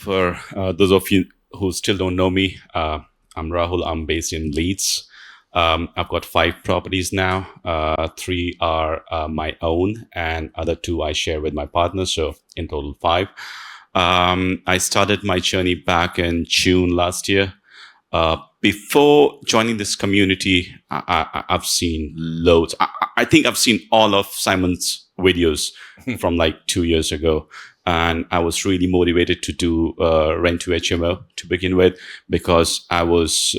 For those of you who still don't know me, I'm Rahul. I'm based in Leeds. I've got 5 properties now. 3 are my own, and other 2 I share with my partner. So in total 5. I started my journey back in June last year. Before joining this community, I've seen loads. I think I've seen all of Simon's videos from like 2 years ago. And I was really motivated to do rent to HMO to begin with, because I was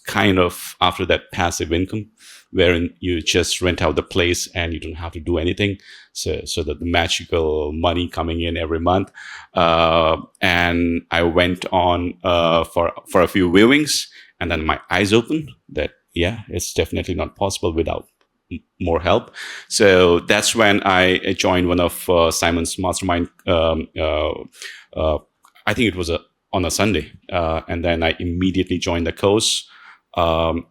kind of after that passive income, wherein you just rent out the place and you don't have to do anything. So that the magical money coming in every month. And I went on for a few viewings, and then my eyes opened that it's definitely not possible without more help. So that's when I joined one of Simon's mastermind. I think it was on a Sunday, and then I immediately joined the course. And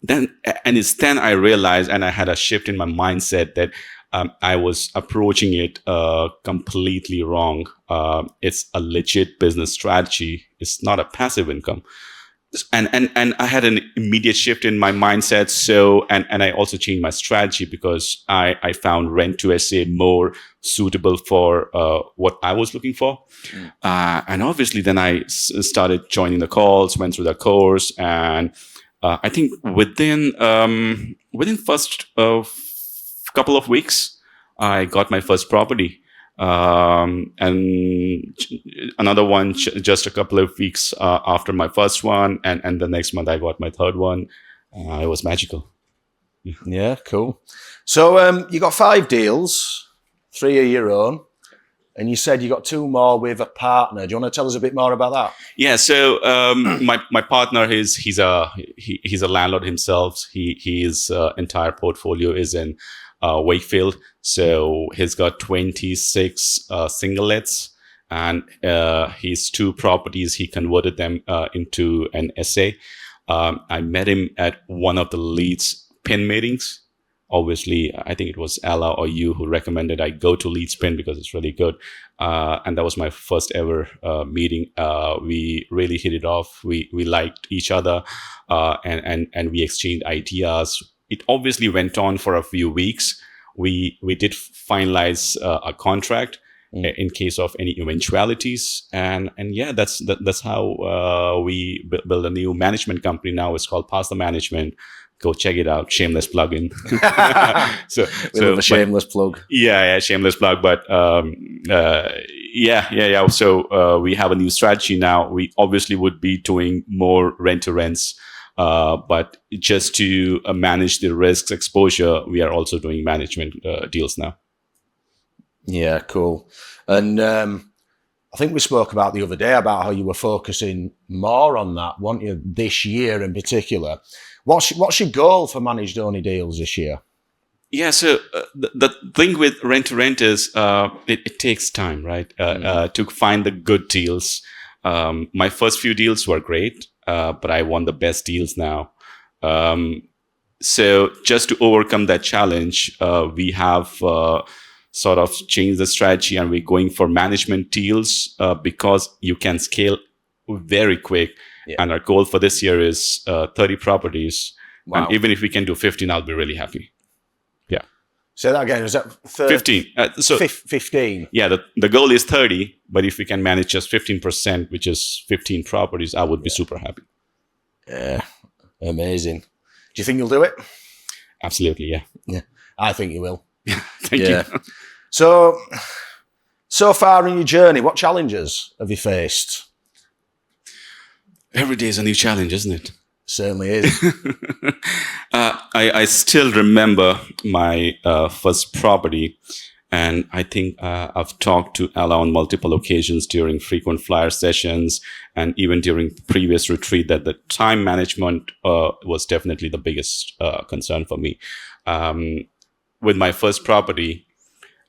it's then I realized, and I had a shift in my mindset that I was approaching it completely wrong. It's a legit business strategy. It's not a passive income. And I had an immediate shift in my mindset. So, and I also changed my strategy because I found rent to SA more suitable for what I was looking for. And obviously then I started joining the calls, went through the course, and I think within first couple of weeks, I got my first property. And another one just a couple of weeks after my first one, and the next month I got my third one. It was magical. Yeah, cool. So you got 5 deals, 3 are your own, and you said you got 2 more with a partner. Do you want to tell us a bit more about that? Yeah. So my partner he's a landlord himself. His entire portfolio is in Wakefield. So he's got 26 single lets, and his 2 properties, he converted them into an SA. I met him at one of the Leeds PIN meetings. Obviously, I think it was Ella or you who recommended I go to Leeds PIN because it's really good. And that was my first ever meeting. We really hit it off. We liked each other, and we exchanged ideas. It obviously went on for a few weeks. We did finalize a contract in case of any eventualities, and that's how we build a new management company. Now it's called Pasta Management. Go check it out. Shameless plug-in. So a shameless plug. Yeah, shameless plug. But So we have a new strategy now. We obviously would be doing more rent-to-rents. But just to manage the risks exposure, we are also doing management deals now. Yeah, cool. And I think we spoke about the other day about how you were focusing more on that, weren't you, this year in particular? What's your goal for managed only deals this year? Yeah, so the thing with rent to rent is it takes time, right? To find the good deals. My first few deals were great. But I want the best deals now. So just to overcome that challenge, we have sort of changed the strategy, and we're going for management deals because you can scale very quick. Yeah. And our goal for this year is 30 properties. Wow. And even if we can do 15, I'll be really happy. Yeah. Say that again. Is that 15? 15. Yeah, the goal is 30, but if we can manage just 15%, which is 15 properties, I would be super happy. Yeah, amazing. Do you think you'll do it? Absolutely, yeah. Yeah, I think you will. Thank you. So far in your journey, what challenges have you faced? Every day is a new challenge, isn't it? Certainly is. I still remember my first property, and I think I've talked to Ella on multiple occasions during frequent flyer sessions and even during previous retreat that the time management was definitely the biggest concern for me. With my first property,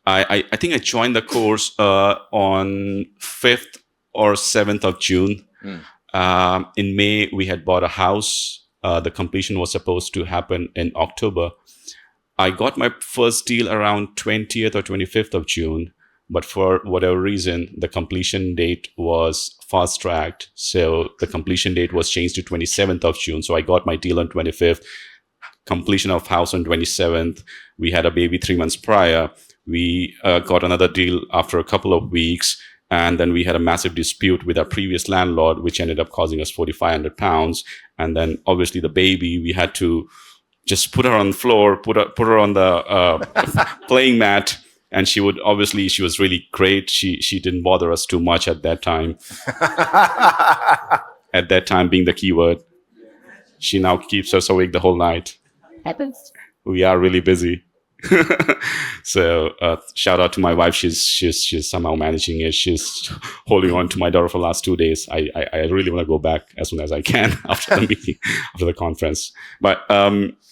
I think I joined the course on 5th or 7th of June. In May, we had bought a house. The completion was supposed to happen in October. I got my first deal around 20th or 25th of June. but for whatever reason, the completion date was fast tracked. So the completion date was changed to 27th of June. So I got my deal on 25th, completion of house on 27th. We had a baby 3 months prior. We got another deal after a couple of weeks. And then we had a massive dispute with our previous landlord, which ended up costing us £4,500. And then obviously the baby, we had to just put her on the floor, put her on the playing mat. And she was really great. She didn't bother us too much at that time. At that time being the key word. She now keeps us awake the whole night. Happens. We are really busy. So shout out to my wife. She's somehow managing it. She's holding on to my daughter for the last 2 days. I really want to go back as soon as I can after the meeting, after the conference. But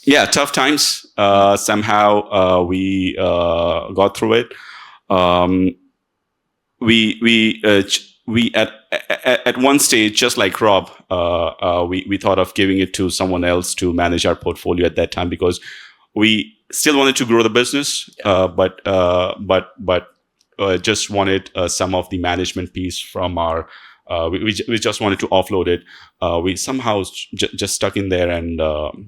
yeah, tough times. Somehow we got through it. We at one stage, just like Rob, we thought of giving it to someone else to manage our portfolio at that time, because we still wanted to grow the business, but just wanted some of the management piece from our. We just wanted to offload it. We somehow just stuck in there and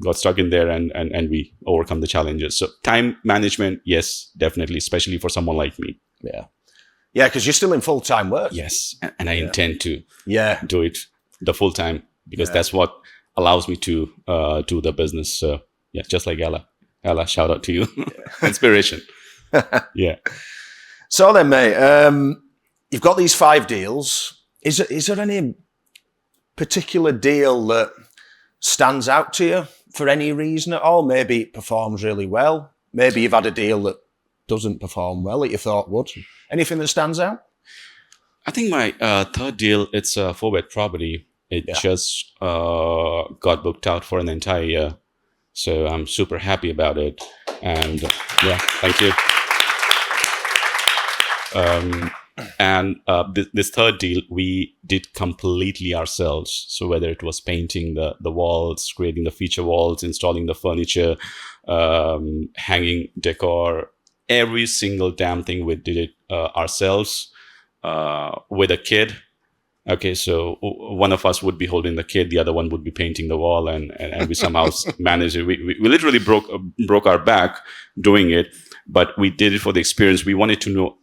got stuck in there, and we overcome the challenges. So time management, yes, definitely, especially for someone like me. Yeah. Yeah, because you're still in full-time work. Yes, and I intend to do it the full time, because that's what allows me to do the business. So yeah, just like Ella. Ella, shout out to you. Inspiration. Yeah. So then, mate, you've got these 5 deals. Is there any particular deal that stands out to you for any reason at all? Maybe it performs really well. Maybe you've had a deal that doesn't perform well that you thought would. Anything that stands out? I think my third deal, it's a 4-bed property. It just got booked out for an entire year. So I'm super happy about it. And yeah, thank you. And this third deal, we did completely ourselves. So whether it was painting the walls, creating the feature walls, installing the furniture, hanging decor, every single damn thing, we did it ourselves with a kid. Okay, so one of us would be holding the kid, the other one would be painting the wall, and we somehow managed it. We literally broke our back doing it, but we did it for the experience. We wanted to know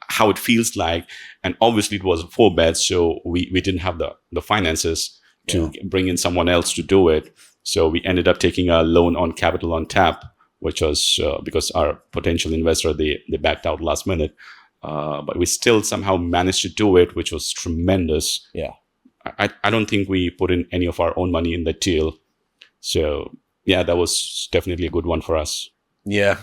how it feels like, and obviously it was a 4-bed, so we didn't have the finances to bring in someone else to do it. So we ended up taking a loan on capital on tap, which was because our potential investor, they backed out last minute. But we still somehow managed to do it, which was tremendous. Yeah. I don't think we put in any of our own money in the deal. So yeah, that was definitely a good one for us. Yeah.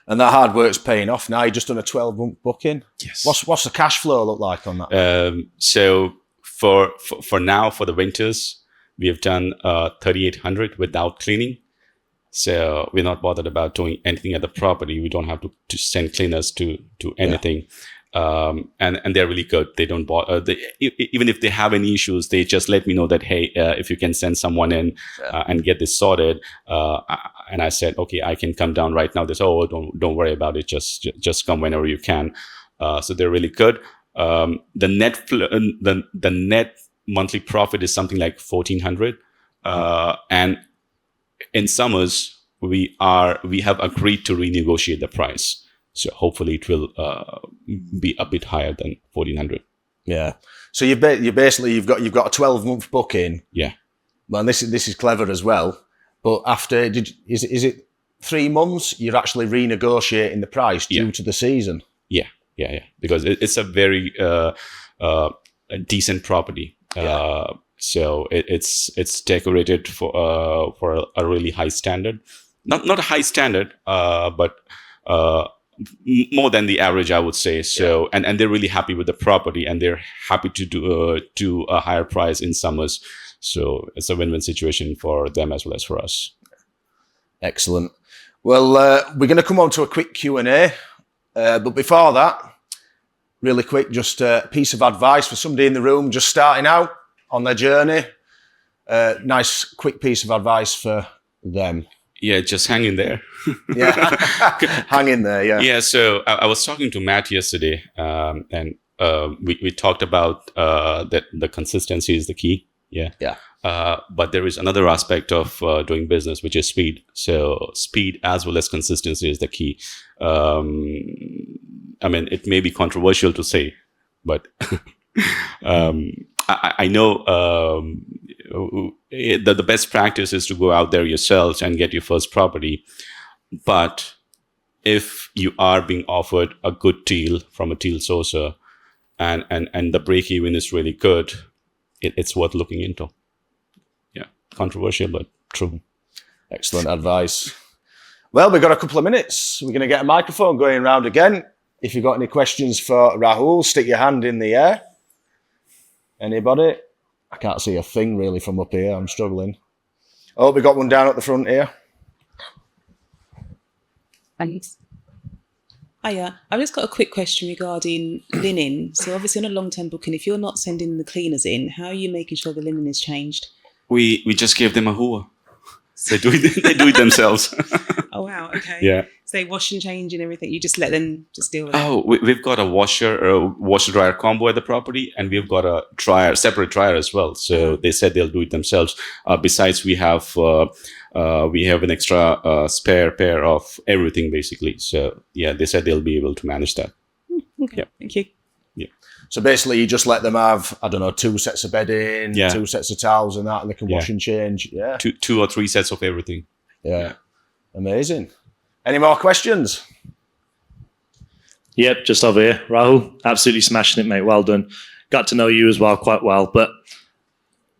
And that hard work's paying off now. You just done a 12-month booking. Yes. What's the cash flow look like on that? So for now, for the winters, we have done 3,800 without cleaning. So we're not bothered about doing anything at the property. We don't have to send cleaners to anything. And they're really good. They don't bother. Even if they have any issues, they just let me know that, hey, if you can send someone in and get this sorted. And I said, okay, I can come down right now. They said, oh, don't worry about it. Just come whenever you can. So they're really good. The net monthly profit is something like 1,400. And in summers, we have agreed to renegotiate the price. So hopefully it will be a bit higher than 1,400. Yeah. So you've got a 12-month booking. Yeah. Well, this is clever as well. But after is it 3 months? You're actually renegotiating the price due to the season. Yeah. Because it's a very decent property. So it's decorated for a really high standard. Not a high standard, but more than the average, I would say. So and they're really happy with the property, and they're happy to do a higher price in summers. So it's a win-win situation for them as well as for us. Excellent. Well, we're going to come on to a quick Q&A, but before that, really quick, just a piece of advice for somebody in the room just starting out on their journey. Nice quick piece of advice for them. Yeah, just hang in there. Yeah, hang in there. Yeah. Yeah, so I was talking to Matt yesterday, and we talked about that the consistency is the key. Yeah. Yeah. But there is another aspect of doing business, which is speed. So speed as well as consistency is the key. I mean, it may be controversial to say, but I know that the best practice is to go out there yourselves and get your first property. But if you are being offered a good deal from a deal sourcer and the break even is really good, it's worth looking into. Yeah, controversial, but true. Excellent advice. Well, we've got a couple of minutes. We're going to get a microphone going round again. If you've got any questions for Rahul, stick your hand in the air. Anybody? I can't see a thing really from up here. I'm struggling. Oh, we got one down at the front here. Thanks. Hiya. I've just got a quick question regarding linen. So obviously on a long-term booking, if you're not sending the cleaners in, how are you making sure the linen is changed? We just gave them a hoover. They do it themselves. Oh, wow. Okay. Yeah. So they wash and change and everything. You just let them just deal with it. Oh, we've got a washer dryer combo at the property, and we've got a separate dryer as well. So they said they'll do it themselves. Besides, we have an extra spare pair of everything basically. So yeah, they said they'll be able to manage that. Okay. Yeah. Thank you. Yeah. So basically, you just let them have, I don't know, 2 sets of bedding, 2 sets of towels and that, and they can wash and change. Yeah. Two or three sets of everything. Yeah. Amazing. Any more questions? Yep, just over here. Rahul, absolutely smashing it, mate. Well done. Got to know you as well quite well. But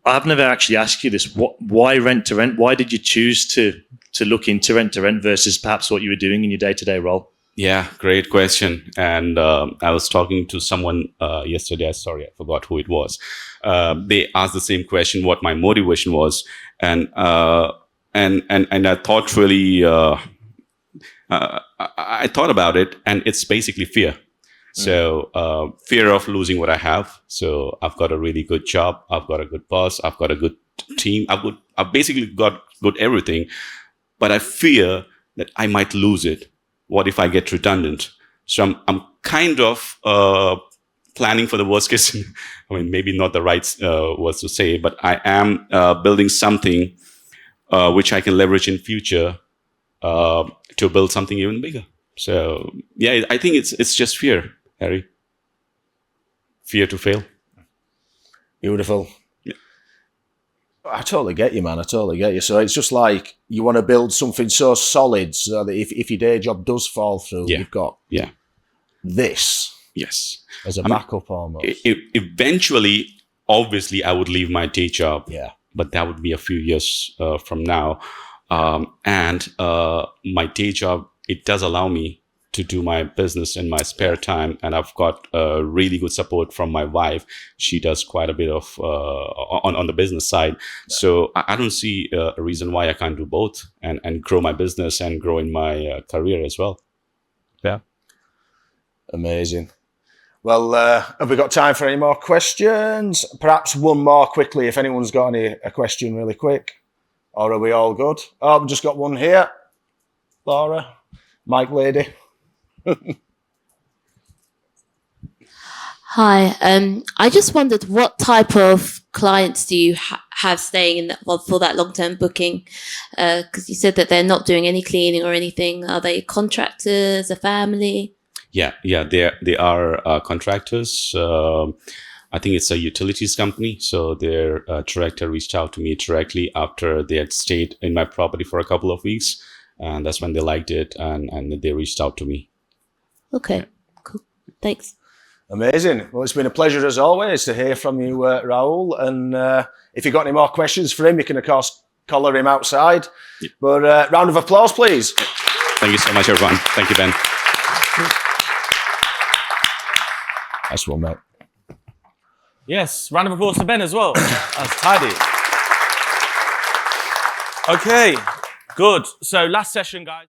I've never actually asked you this. Why rent to rent? Why did you choose to look into rent to rent versus perhaps what you were doing in your day-to-day role? Yeah, great question. And I was talking to someone yesterday. Sorry, I forgot who it was. They asked the same question, what my motivation was. And I thought really... I thought about it, and it's basically fear. So fear of losing what I have. So I've got a really good job. I've got a good boss. I've got a good team. I've basically got good everything, but I fear that I might lose it. What if I get redundant? So I'm kind of planning for the worst case. I mean, maybe not the right words to say, but I am building something which I can leverage in future. To build something even bigger. So yeah, I think it's just fear, Harry. Fear to fail. Beautiful. Yeah. I totally get you, man. I totally get you. So it's just like you want to build something so solid so that if your day job does fall through, you've got this as a backup almost. Eventually, obviously, I would leave my day job. Yeah. But that would be a few years from now. And my day job, it does allow me to do my business in my spare time. And I've got really good support from my wife. She does quite a bit of on the business side. Yeah. So I don't see a reason why I can't do both and grow my business and grow in my career as well. Yeah. Amazing. Well, have we got time for any more questions? Perhaps one more quickly, if anyone's got a question really quick. Or are we all good? Oh, I've just got one here. Laura, mic lady. Hi. I just wondered what type of clients do you have staying in for that long-term booking? Because you said that they're not doing any cleaning or anything. Are they contractors, a family? Yeah, they are contractors. I think it's a utilities company. So their director reached out to me directly after they had stayed in my property for a couple of weeks. And that's when they liked it and they reached out to me. Okay, cool. Thanks. Amazing. Well, it's been a pleasure as always to hear from you, Rahul. And if you've got any more questions for him, you can, of course, collar him outside. Yeah. But round of applause, please. Thank you so much, everyone. Thank you, Ben. Nice one, mate. Yes, round of applause to Ben as well. That's tidy. Okay, good. So last session, guys.